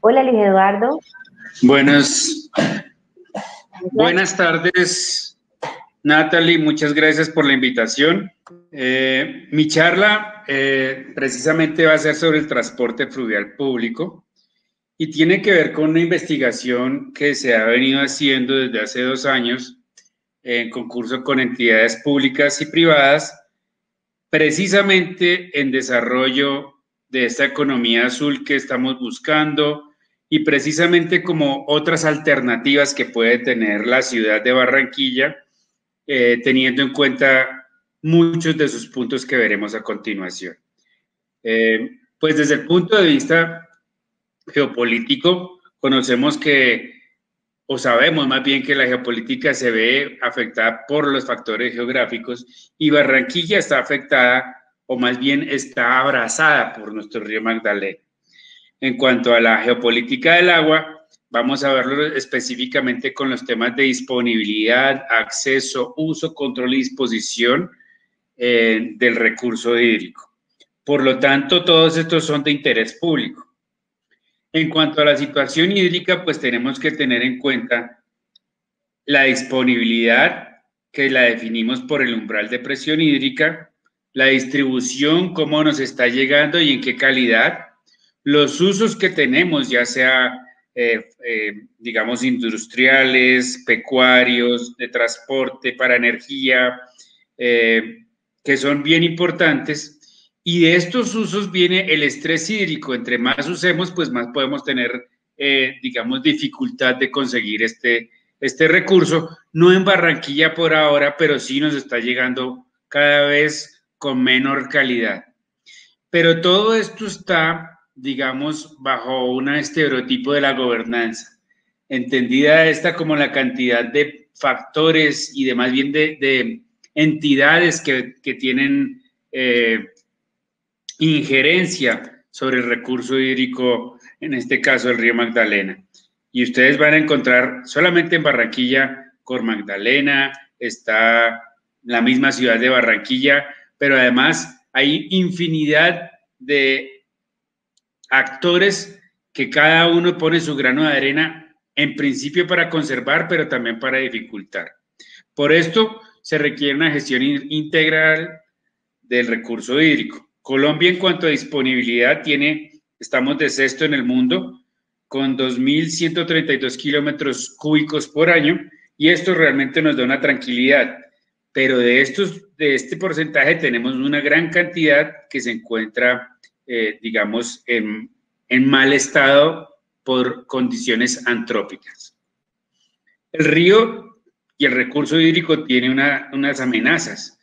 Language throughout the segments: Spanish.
Hola Luis Eduardo. Buenas tardes, Natalie, muchas gracias por la invitación. Mi charla precisamente va a ser sobre el transporte fluvial público y tiene que ver con una investigación que se ha venido haciendo desde hace 2 años en concurso con entidades públicas y privadas, precisamente en desarrollo de esta economía azul que estamos buscando y precisamente como otras alternativas que puede tener la ciudad de Barranquilla, teniendo en cuenta muchos de sus puntos que veremos a continuación. Pues desde el punto de vista geopolítico, conocemos que, o sabemos más bien que la geopolítica se ve afectada por los factores geográficos y Barranquilla está afectada, o más bien está abrazada por nuestro río Magdalena. En cuanto a la geopolítica del agua, vamos a verlo específicamente con los temas de disponibilidad, acceso, uso, control y disposición del recurso hídrico. Por lo tanto, todos estos son de interés público. En cuanto a la situación hídrica, pues tenemos que tener en cuenta la disponibilidad, que la definimos por el umbral de presión hídrica, la distribución, cómo nos está llegando y en qué calidad, los usos que tenemos, ya sea, digamos, industriales, pecuarios, de transporte, para energía, que son bien importantes. Y de estos usos viene el estrés hídrico. Entre más usemos, pues más podemos tener, digamos, dificultad de conseguir este recurso. No en Barranquilla por ahora, pero sí nos está llegando cada vez con menor calidad. Pero todo esto está, digamos, bajo un estereotipo de la gobernanza, entendida esta como la cantidad de factores y de más bien de entidades que tienen injerencia sobre el recurso hídrico, en este caso el río Magdalena. Y ustedes van a encontrar solamente en Barranquilla, Cor Magdalena, está la misma ciudad de Barranquilla, pero además hay infinidad de actores que cada uno pone su grano de arena, en principio para conservar, pero también para dificultar. Por esto se requiere una gestión integral del recurso hídrico. Colombia, en cuanto a disponibilidad, estamos de sexto en el mundo, con 2.132 kilómetros cúbicos por año, y esto realmente nos da una tranquilidad. Pero de este porcentaje tenemos una gran cantidad que se encuentra, digamos, en mal estado por condiciones antrópicas. El río y el recurso hídrico tiene unas amenazas.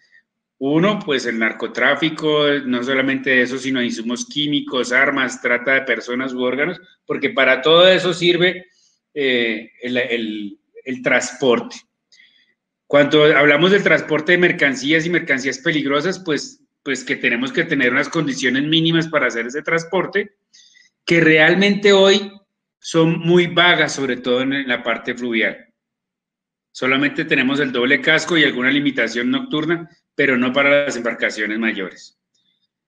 Uno, pues el narcotráfico, no solamente eso, sino insumos químicos, armas, trata de personas u órganos, porque para todo eso sirve el transporte. Cuando hablamos del transporte de mercancías y mercancías peligrosas, pues que tenemos que tener unas condiciones mínimas para hacer ese transporte, que realmente hoy son muy vagas, sobre todo en la parte fluvial. Solamente tenemos el doble casco y alguna limitación nocturna, pero no para las embarcaciones mayores.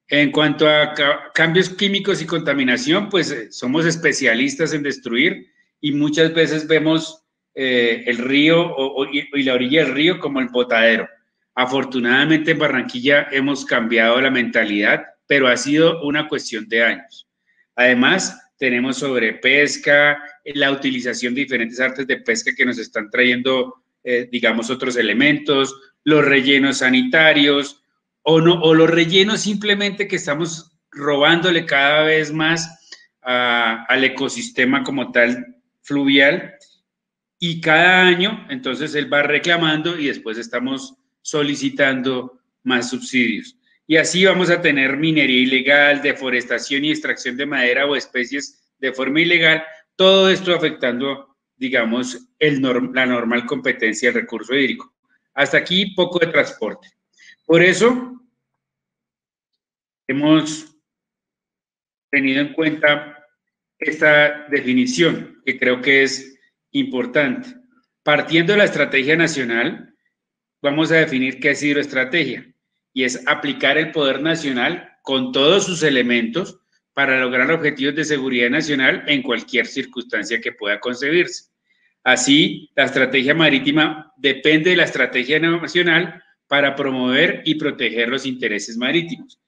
En cuanto a cambios químicos y contaminación, pues somos especialistas en destruir y muchas veces vemos el río y la orilla del río como el botadero. Afortunadamente en Barranquilla hemos cambiado la mentalidad, pero ha sido una cuestión de años. Además, tenemos sobrepesca, la utilización de diferentes artes de pesca que nos están trayendo, digamos, otros elementos, los rellenos sanitarios, o los rellenos simplemente que estamos robándole cada vez más al ecosistema como tal fluvial, y cada año entonces él va reclamando y después estamos solicitando más subsidios. Y así vamos a tener minería ilegal, deforestación y extracción de madera o especies de forma ilegal, todo esto afectando, digamos, la normal competencia del recurso hídrico. Hasta aquí poco de transporte. Por eso hemos tenido en cuenta esta definición, que creo que es importante. Partiendo de la estrategia nacional, vamos a definir qué es hidroestrategia, y es aplicar el poder nacional con todos sus elementos para lograr objetivos de seguridad nacional en cualquier circunstancia que pueda concebirse. Así, la estrategia marítima depende de la estrategia nacional para promover y proteger los intereses marítimos.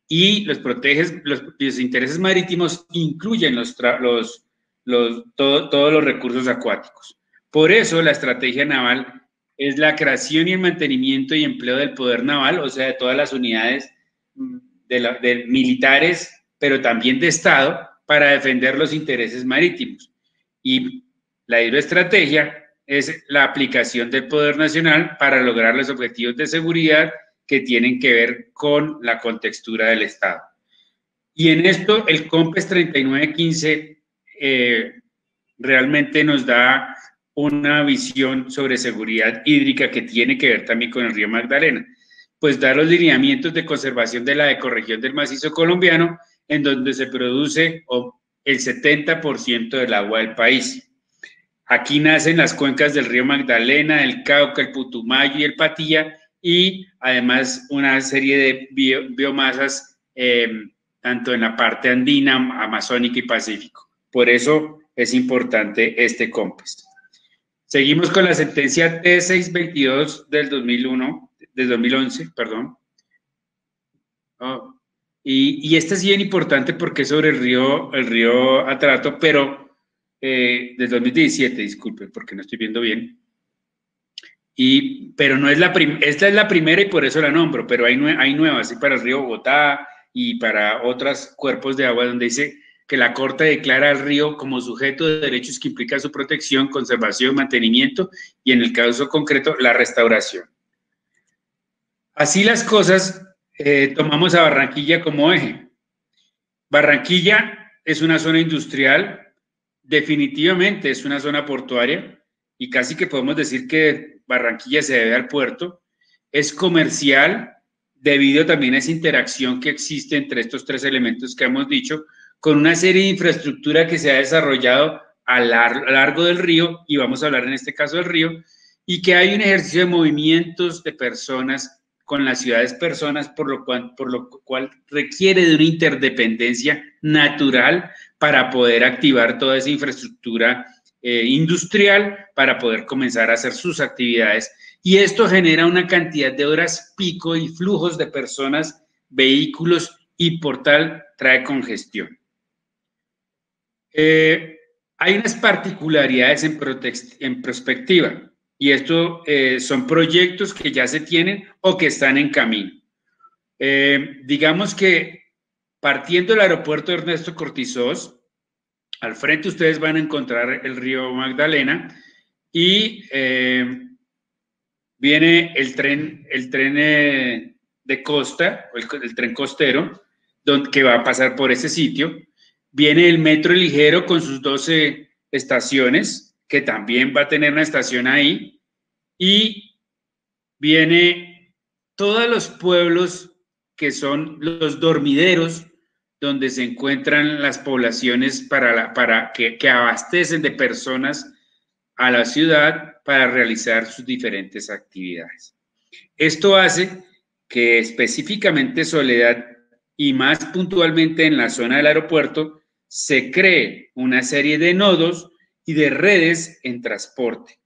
Y los intereses marítimos incluyen todos los recursos acuáticos. Por eso, la estrategia naval es la creación y el mantenimiento y empleo del poder naval, o sea, de todas las unidades de militares, pero también de Estado, para defender los intereses marítimos. Y la hidroestrategia es la aplicación del poder nacional para lograr los objetivos de seguridad que tienen que ver con la contextura del Estado. Y en esto el COMPES 3915 realmente nos da una visión sobre seguridad hídrica que tiene que ver también con el río Magdalena, pues da los lineamientos de conservación de la ecorregión del macizo colombiano, en donde se produce el 70% del agua del país. Aquí nacen las cuencas del río Magdalena, el Cauca, el Putumayo y el Patilla, y además una serie de biomasas tanto en la parte andina, amazónica y pacífico. Por eso es importante este COMPES. Seguimos con la sentencia T622 del 2011, perdón. Y esta es bien importante porque es sobre el río Atrato, pero del 2017, disculpe, porque no estoy viendo bien. Pero no es esta es la primera y por eso la nombro, pero hay nuevas, y para el río Bogotá y para otros cuerpos de agua donde dice que la Corte declara al río como sujeto de derechos que implica su protección, conservación, mantenimiento y en el caso concreto la restauración. Así las cosas, tomamos a Barranquilla como eje. Barranquilla es una zona industrial, definitivamente es una zona portuaria y casi que podemos decir que Barranquilla se debe al puerto. Es comercial debido también a esa interacción que existe entre estos tres elementos que hemos dicho, con una serie de infraestructura que se ha desarrollado a largo del río, y vamos a hablar en este caso del río, y que hay un ejercicio de movimientos de personas con las ciudades personas, por lo cual requiere de una interdependencia natural para poder activar toda esa infraestructura industrial para poder comenzar a hacer sus actividades. Y esto genera una cantidad de horas pico y flujos de personas, vehículos, y por tal trae congestión. Hay unas particularidades en perspectiva, y esto son proyectos que ya se tienen o que están en camino. Digamos que partiendo del aeropuerto Ernesto Cortizós, al frente ustedes van a encontrar el río Magdalena y viene el tren de costa, el tren costero, que va a pasar por ese sitio. Viene el metro ligero con sus 12 estaciones, que también va a tener una estación ahí. Y viene todos los pueblos que son los dormideros, donde se encuentran las poblaciones que abastecen de personas a la ciudad para realizar sus diferentes actividades. Esto hace que específicamente Soledad y más puntualmente en la zona del aeropuerto se cree una serie de nodos y de redes en transporte.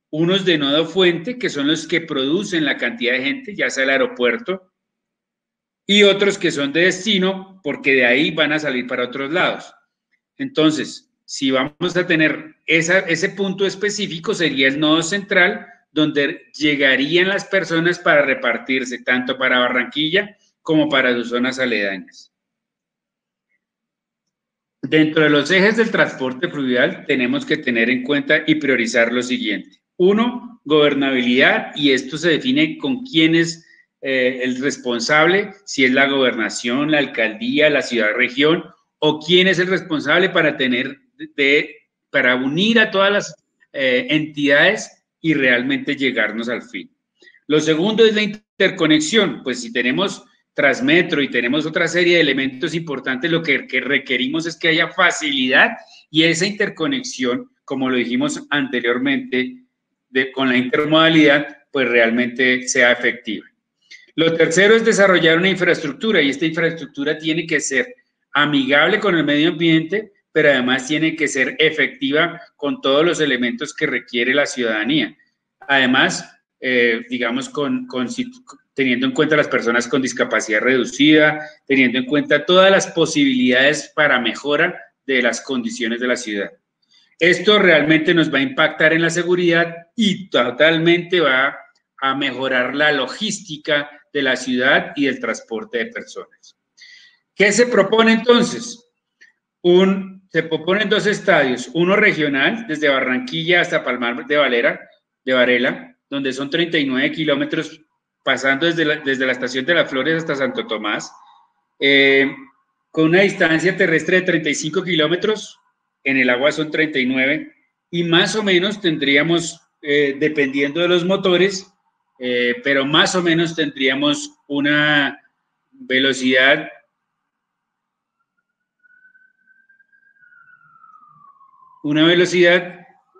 Unos de nodo fuente, que son los que producen la cantidad de gente, ya sea el aeropuerto, y otros que son de destino, porque de ahí van a salir para otros lados. Entonces, si vamos a tener ese punto específico, sería el nodo central, donde llegarían las personas para repartirse, tanto para Barranquilla como para sus zonas aledañas. Dentro de los ejes del transporte fluvial, tenemos que tener en cuenta y priorizar lo siguiente. Uno, gobernabilidad, y esto se define con quién es el responsable, si es la gobernación, la alcaldía, la ciudad-región, o quién es el responsable para unir a todas las entidades y realmente llegarnos al fin. Lo segundo es la interconexión, pues si tenemos Transmetro y tenemos otra serie de elementos importantes, lo que requerimos es que haya facilidad y esa interconexión, como lo dijimos anteriormente, con la intermodalidad, pues realmente sea efectiva. Lo tercero es desarrollar una infraestructura, y esta infraestructura tiene que ser amigable con el medio ambiente, pero además tiene que ser efectiva con todos los elementos que requiere la ciudadanía. Además, digamos, teniendo en cuenta las personas con discapacidad reducida, teniendo en cuenta todas las posibilidades para mejora de las condiciones de la ciudad. Esto realmente nos va a impactar en la seguridad y totalmente va a mejorar la logística de la ciudad y del transporte de personas. ¿Qué se propone entonces? Se proponen 2 estadios, uno regional, desde Barranquilla hasta Palmar de Varela, donde son 39 kilómetros, pasando desde la estación de Las Flores hasta Santo Tomás, con una distancia terrestre de 35 kilómetros, en el agua son 39, y más o menos tendríamos, dependiendo de los motores, pero más o menos tendríamos una velocidad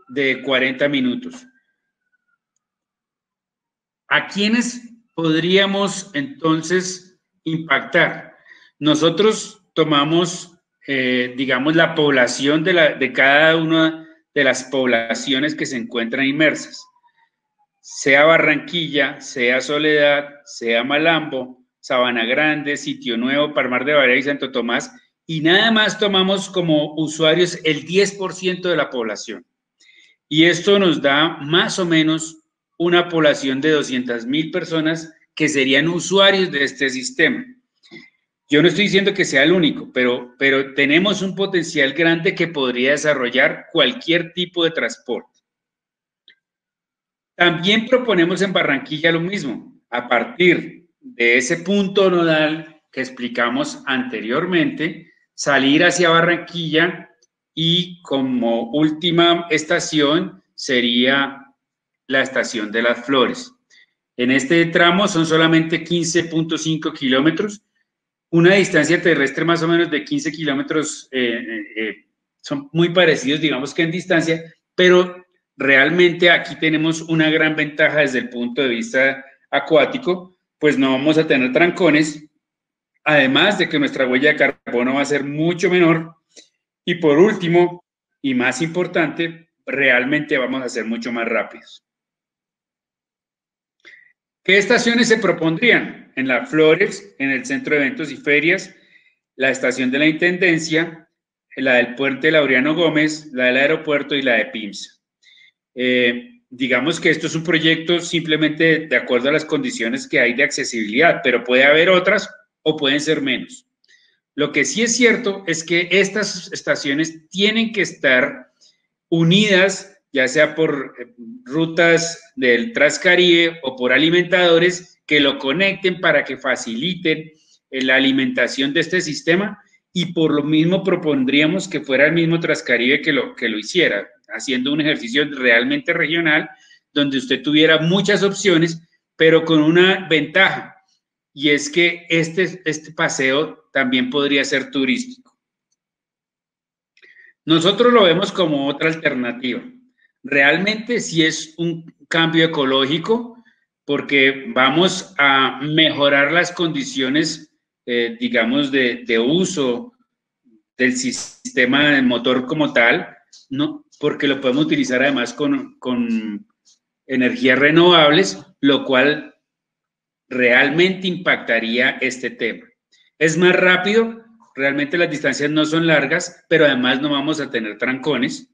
de 40 minutos. ¿A quiénes podríamos entonces impactar? Nosotros tomamos, digamos, la población de cada una de las poblaciones que se encuentran inmersas, sea Barranquilla, sea Soledad, sea Malambo, Sabana Grande, Sitio Nuevo, Palmar de Varela y Santo Tomás, y nada más tomamos como usuarios el 10% de la población. Y esto nos da más o menos una población de 200.000 personas que serían usuarios de este sistema. Yo no estoy diciendo que sea el único, pero tenemos un potencial grande que podría desarrollar cualquier tipo de transporte. También proponemos en Barranquilla lo mismo, a partir de ese punto nodal que explicamos anteriormente, salir hacia Barranquilla y como última estación sería la estación de Las Flores. En este tramo son solamente 15.5 kilómetros, una distancia terrestre más o menos de 15 kilómetros, son muy parecidos, digamos que en distancia, pero realmente aquí tenemos una gran ventaja desde el punto de vista acuático, pues no vamos a tener trancones, además de que nuestra huella de carbono va a ser mucho menor, y por último, y más importante, realmente vamos a ser mucho más rápidos. ¿Qué estaciones se propondrían? En Las Flores, en el Centro de Eventos y Ferias, la estación de la Intendencia, la del Puente Laureano Gómez, la del aeropuerto y la de PIMSA. Digamos que esto es un proyecto simplemente de acuerdo a las condiciones que hay de accesibilidad, pero puede haber otras o pueden ser menos. Lo que sí es cierto es que estas estaciones tienen que estar unidas, ya sea por rutas del Transcaribe o por alimentadores que lo conecten para que faciliten la alimentación de este sistema, y por lo mismo propondríamos que fuera el mismo Transcaribe que lo hiciera, haciendo un ejercicio realmente regional donde usted tuviera muchas opciones, pero con una ventaja, y es que este paseo también podría ser turístico. Nosotros lo vemos como otra alternativa. Realmente sí es un cambio ecológico porque vamos a mejorar las condiciones, digamos, de uso del sistema del motor como tal, ¿no? Porque lo podemos utilizar además con energías renovables, lo cual realmente impactaría este tema. Es más rápido, realmente las distancias no son largas, pero además no vamos a tener trancones.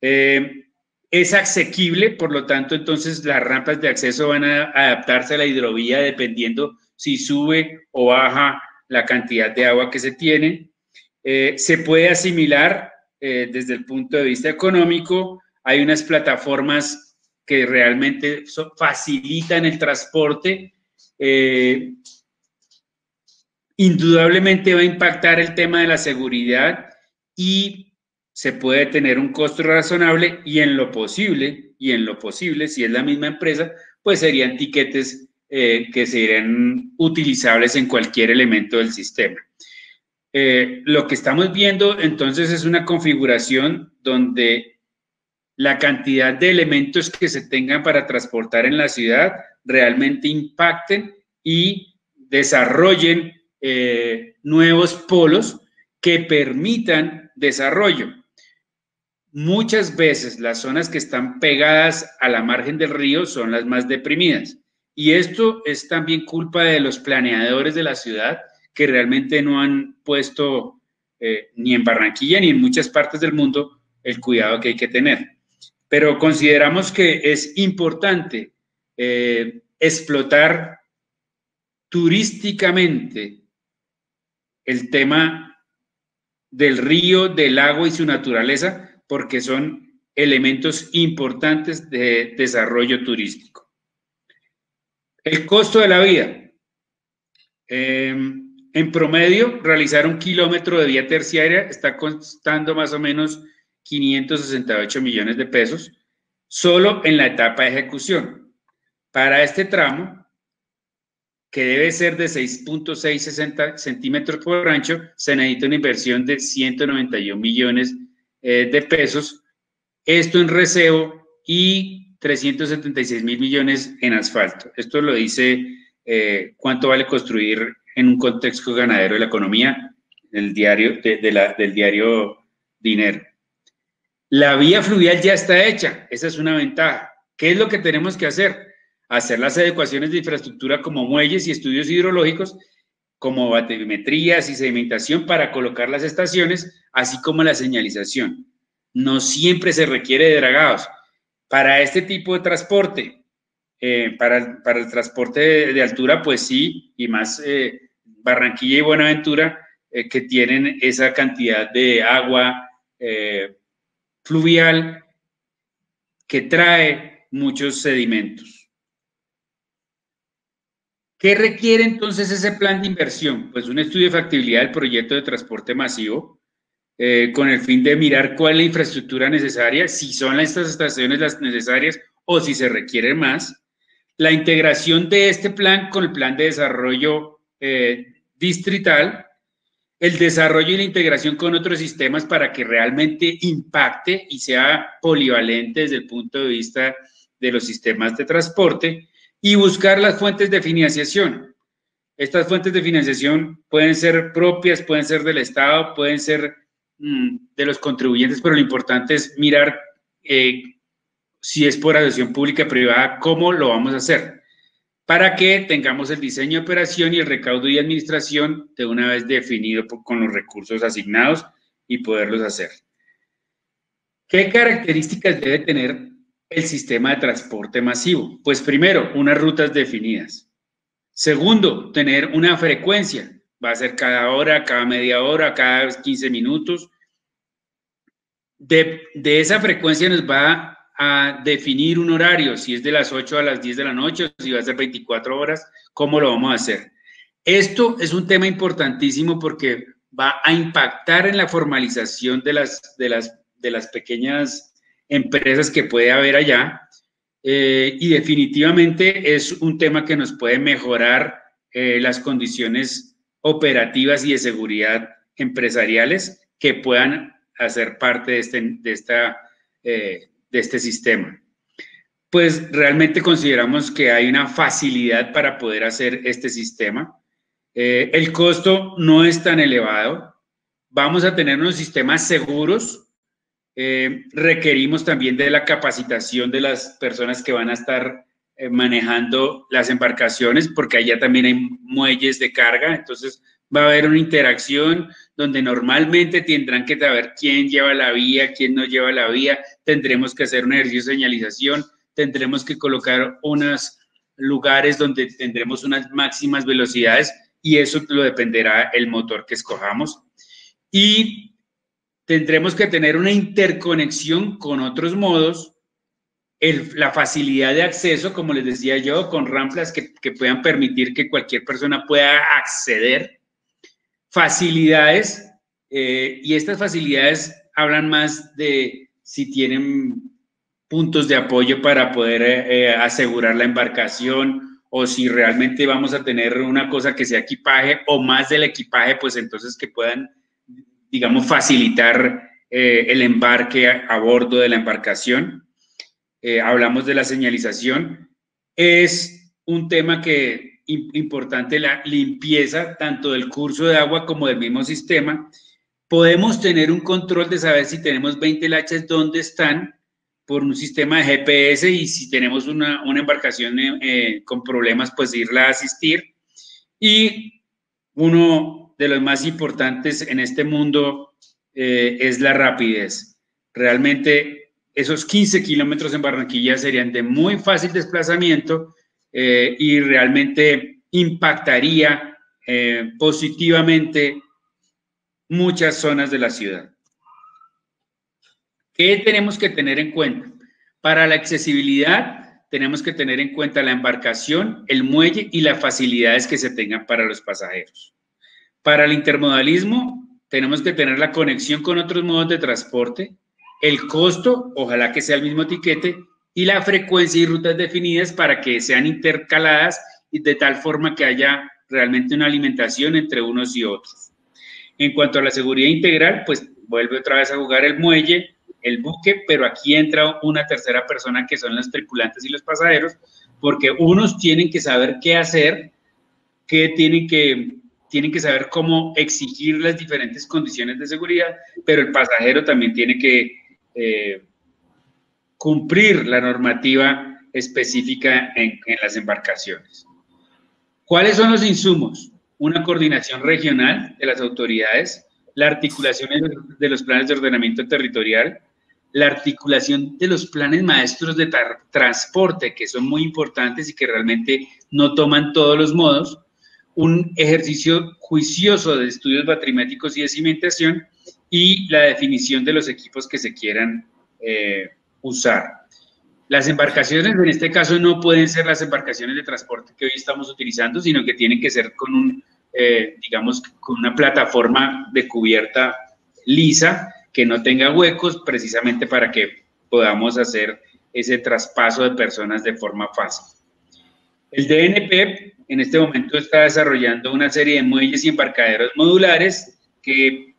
Es asequible, por lo tanto, entonces las rampas de acceso van a adaptarse a la hidrovía dependiendo si sube o baja la cantidad de agua que se tiene. Se puede asimilar desde el punto de vista económico. Hay unas plataformas que realmente facilitan el transporte. Indudablemente va a impactar el tema de la seguridad y se puede tener un costo razonable, y en lo posible, si es la misma empresa, pues serían tiquetes que serían utilizables en cualquier elemento del sistema. Lo que estamos viendo entonces es una configuración donde la cantidad de elementos que se tengan para transportar en la ciudad realmente impacten y desarrollen nuevos polos que permitan desarrollo. Muchas veces las zonas que están pegadas a la margen del río son las más deprimidas. Y esto es también culpa de los planeadores de la ciudad que realmente no han puesto ni en Barranquilla ni en muchas partes del mundo el cuidado que hay que tener. Pero consideramos que es importante explotar turísticamente el tema del río, del agua y su naturaleza, porque son elementos importantes de desarrollo turístico. El costo de la vida. En promedio, realizar 1 kilómetro de vía terciaria está costando más o menos 568 millones de pesos, solo en la etapa de ejecución. Para este tramo, que debe ser de 6.660 centímetros por ancho, se necesita una inversión de 191 millones de pesos, esto en recebo y 376 mil millones en asfalto. Esto lo dice cuánto vale construir en un contexto ganadero de la economía, del diario, del diario Dinero. La vía fluvial ya está hecha, esa es una ventaja. ¿Qué es lo que tenemos que hacer? Hacer las adecuaciones de infraestructura como muelles y estudios hidrológicos, como batimetrías y sedimentación para colocar las estaciones, así como la señalización. No siempre se requiere de dragados. Para este tipo de transporte, para el transporte de altura, pues sí, y más Barranquilla y Buenaventura, que tienen esa cantidad de agua fluvial que trae muchos sedimentos. ¿Qué requiere entonces ese plan de inversión? Pues un estudio de factibilidad del proyecto de transporte masivo, con el fin de mirar cuál es la infraestructura necesaria, si son estas estaciones las necesarias o si se requiere más. La integración de este plan con el plan de desarrollo distrital, el desarrollo y la integración con otros sistemas para que realmente impacte y sea polivalente desde el punto de vista de los sistemas de transporte, y buscar las fuentes de financiación. Estas fuentes de financiación pueden ser propias, pueden ser del Estado, pueden ser de los contribuyentes, pero lo importante es mirar si es por asociación pública-privada, cómo lo vamos a hacer, para que tengamos el diseño de operación y el recaudo y administración de una vez definido con los recursos asignados y poderlos hacer. ¿Qué características debe tener el sistema de transporte masivo? Pues primero, unas rutas definidas. Segundo, tener una frecuencia. Va a ser cada hora, cada media hora, cada 15 minutos. De esa frecuencia nos va a definir un horario, si es de las 8 a las 10 de la noche, o si va a ser 24 horas, ¿cómo lo vamos a hacer? Esto es un tema importantísimo porque va a impactar en la formalización de las pequeñas empresas que puede haber allá, y definitivamente es un tema que nos puede mejorar las condiciones operativas y de seguridad empresariales que puedan hacer parte de este sistema. Pues realmente consideramos que hay una facilidad para poder hacer este sistema. El costo no es tan elevado. Vamos a tener unos sistemas seguros. Requerimos también de la capacitación de las personas que van a estar manejando las embarcaciones, porque allá también hay muelles de carga, entonces va a haber una interacción donde normalmente tendrán que saber quién lleva la vía, quién no lleva la vía, tendremos que hacer un ejercicio de señalización, tendremos que colocar unos lugares donde tendremos unas máximas velocidades y eso lo dependerá el motor que escojamos. Y tendremos que tener una interconexión con otros modos, la facilidad de acceso, como les decía yo, con rampas que puedan permitir que cualquier persona pueda acceder, facilidades, y estas facilidades hablan más de si tienen puntos de apoyo para poder asegurar la embarcación, o si realmente vamos a tener una cosa que sea equipaje o más del equipaje, pues entonces que puedan, digamos, facilitar el embarque a bordo de la embarcación. Hablamos de la señalización. Es un tema importante, la limpieza tanto del curso de agua como del mismo sistema. Podemos tener un control de saber si tenemos 20 lanchas, dónde están, por un sistema de GPS, y si tenemos una embarcación con problemas, pues irla a asistir. Y uno de los más importantes en este mundo es la rapidez. Realmente esos 15 kilómetros en Barranquilla serían de muy fácil desplazamiento y realmente impactaría positivamente muchas zonas de la ciudad. ¿Qué tenemos que tener en cuenta? Para la accesibilidad, tenemos que tener en cuenta la embarcación, el muelle y las facilidades que se tengan para los pasajeros. Para el intermodalismo, tenemos que tener la conexión con otros modos de transporte, el costo, ojalá que sea el mismo tiquete, y la frecuencia y rutas definidas para que sean intercaladas y de tal forma que haya realmente una alimentación entre unos y otros. En cuanto a la seguridad integral, pues vuelve otra vez a jugar el muelle, el buque, pero aquí entra una tercera persona que son los tripulantes y los pasajeros, porque unos tienen que saber qué hacer, tienen que saber cómo exigir las diferentes condiciones de seguridad, pero el pasajero también tiene que cumplir la normativa específica en las embarcaciones. ¿Cuáles son los insumos? Una coordinación regional de las autoridades, la articulación de los planes de ordenamiento territorial, la articulación de los planes maestros de transporte, que son muy importantes y que realmente no toman todos los modos, un ejercicio juicioso de estudios batrimétricos y de cimentación y la definición de los equipos que se quieran usar. Las embarcaciones en este caso no pueden ser las embarcaciones de transporte que hoy estamos utilizando, sino que tienen que ser con digamos, con una plataforma de cubierta lisa que no tenga huecos, precisamente para que podamos hacer ese traspaso de personas de forma fácil. El DNP en este momento está desarrollando una serie de muelles y embarcaderos modulares que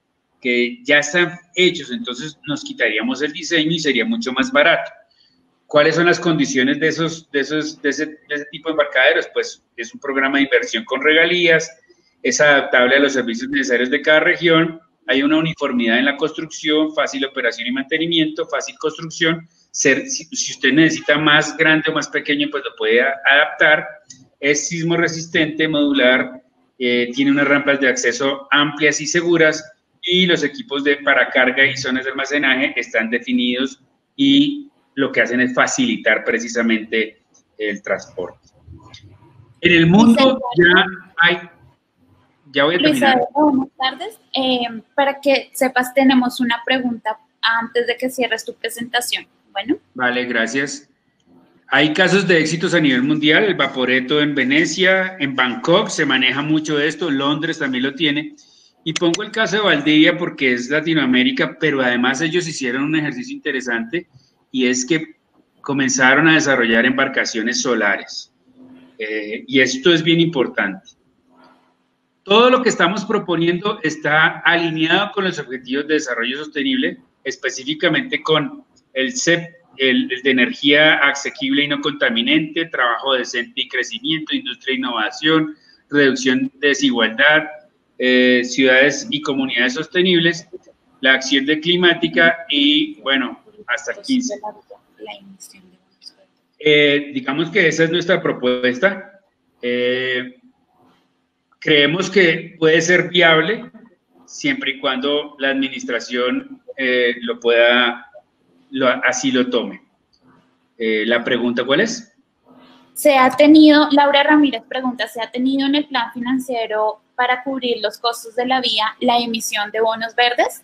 ya están hechos, entonces nos quitaríamos el diseño y sería mucho más barato. ¿Cuáles son las condiciones de ese tipo de embarcaderos? Pues es un programa de inversión con regalías, es adaptable a los servicios necesarios de cada región, hay una uniformidad en la construcción, fácil operación y mantenimiento, fácil construcción. Si usted necesita más grande o más pequeño, pues lo puede adaptar. Es sismo resistente, modular, tiene unas rampas de acceso amplias y seguras, y los equipos para carga y zonas de almacenaje están definidos y lo que hacen es facilitar precisamente el transporte. En el mundo ya hay... Ya voy a terminar. Buenas tardes. Para que sepas, tenemos una pregunta antes de que cierres tu presentación. Bueno. Vale, gracias. Hay casos de éxitos a nivel mundial, el Vaporetto en Venecia, en Bangkok se maneja mucho esto, Londres también lo tiene. Y pongo el caso de Valdivia porque es Latinoamérica, pero además ellos hicieron un ejercicio interesante y es que comenzaron a desarrollar embarcaciones solares. Y esto es bien importante. Todo lo que estamos proponiendo está alineado con los Objetivos de Desarrollo Sostenible, específicamente con el CEP, el de energía asequible y no contaminante, trabajo decente y crecimiento, industria e innovación, reducción de desigualdad, ciudades y comunidades sostenibles, la acción de climática y, bueno, hasta el 15. Digamos que esa es nuestra propuesta. Creemos que puede ser viable siempre y cuando la administración así lo tome. ¿La pregunta cuál es? Laura Ramírez pregunta, ¿se ha tenido en el plan financiero para cubrir los costos de la vía la emisión de bonos verdes?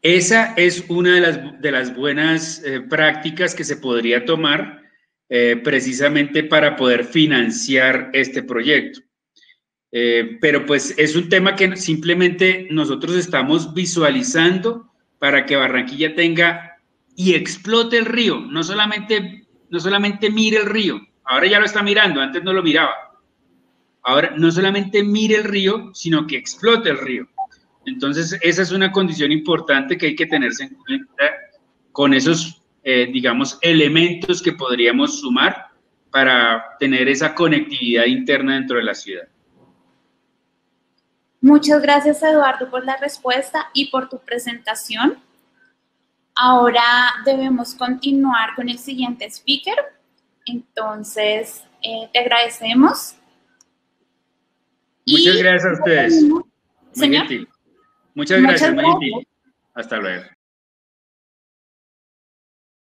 Esa es una de las buenas prácticas que se podría tomar precisamente para poder financiar este proyecto. Pero pues es un tema que simplemente nosotros estamos visualizando para que Barranquilla tenga y explote el río, no solamente mire el río, ahora ya lo está mirando, antes no lo miraba, ahora no solamente mire el río, sino que explote el río. Entonces esa es una condición importante que hay que tenerse en cuenta con esos, digamos, elementos que podríamos sumar para tener esa conectividad interna dentro de la ciudad. Muchas gracias, Eduardo, por la respuesta y por tu presentación. Ahora debemos continuar con el siguiente speaker. Entonces, te agradecemos. Muchas gracias a ustedes. Muy Señor. gentil. Muchas gracias, muy gentil. Hasta luego.